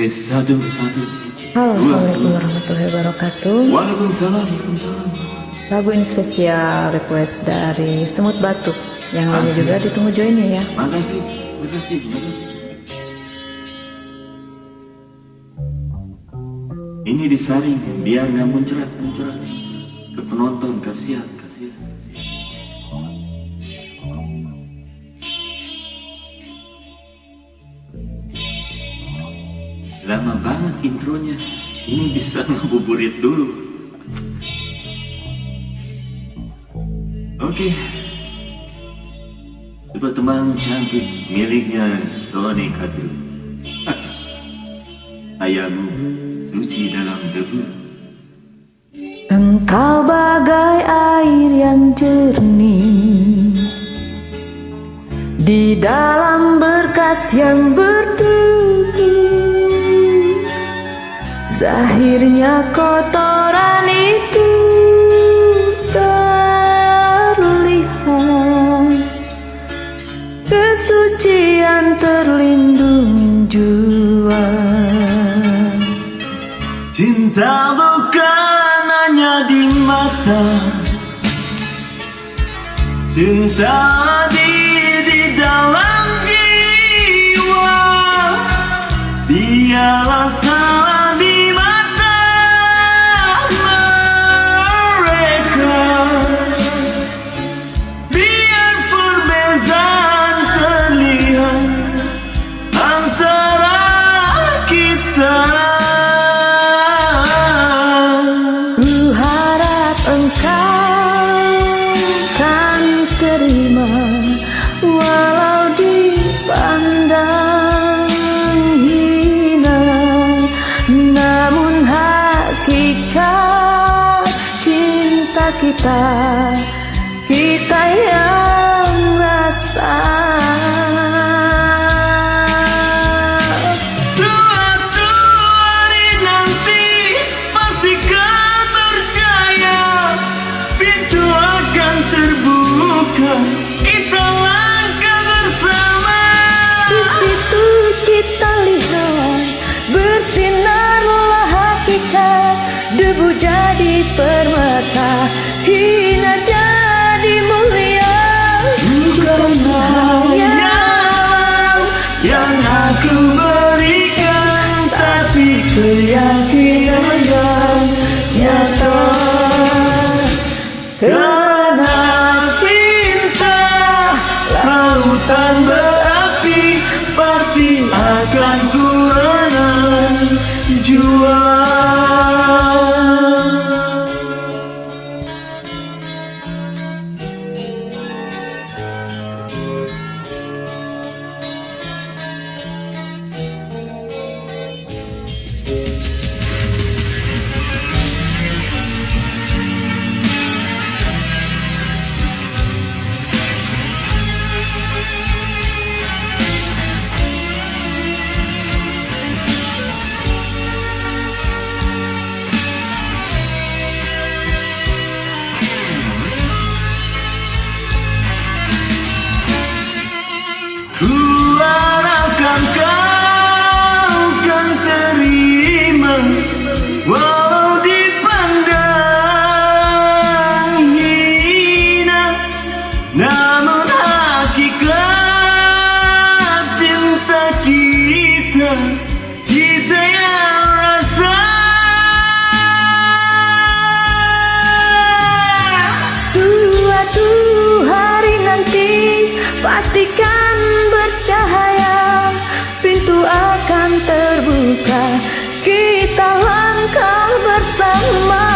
Satu. Halo, assalamualaikum warahmatullahi wabarakatuh. Waalaikumsalam. Lagu ini spesial request dari Semut Batuk yang lalu juga ditunggu joinnya ya. Makasih. Ini disaring biar nggak muncrat ke penonton, kasihan. Lama banget intronya. Ini bisa ngabuburit dulu. Oke. Coba teman cantik miliknya Sony Kadu. Ayahmu suci dalam debu. Engkau bagai air yang jernih di dalam berkas yang berdebu. Zahirnya kotoran itu terlihat, kesucian terlindung jua. Cinta bukan hanya di mata, cinta di dalam jiwa. Biarlah salah di mata mereka, biar perbezaan terlihat antara kita. Ku harap engkau kan terima walau dipandang hina, namun hakikat cinta kita yang rasa. Suatu hari nanti pastikan percaya, pintu akan terbuka, kita langkah bersama. Di situ kita lihat bersinarlah hakikat, debu jadi permata, hina jadi mulia. Bukan yang aku berikan, tapi keyakinan yang nyata. Karena cinta lautan berapi, pasti akan ku renang jua. Kuharapkan kau kan terima walau dipandang hina, namun hakikat cinta kita yang rasa. Suatu hari nanti pastikan bercahaya, pintu akan terbuka, kita langkah bersama.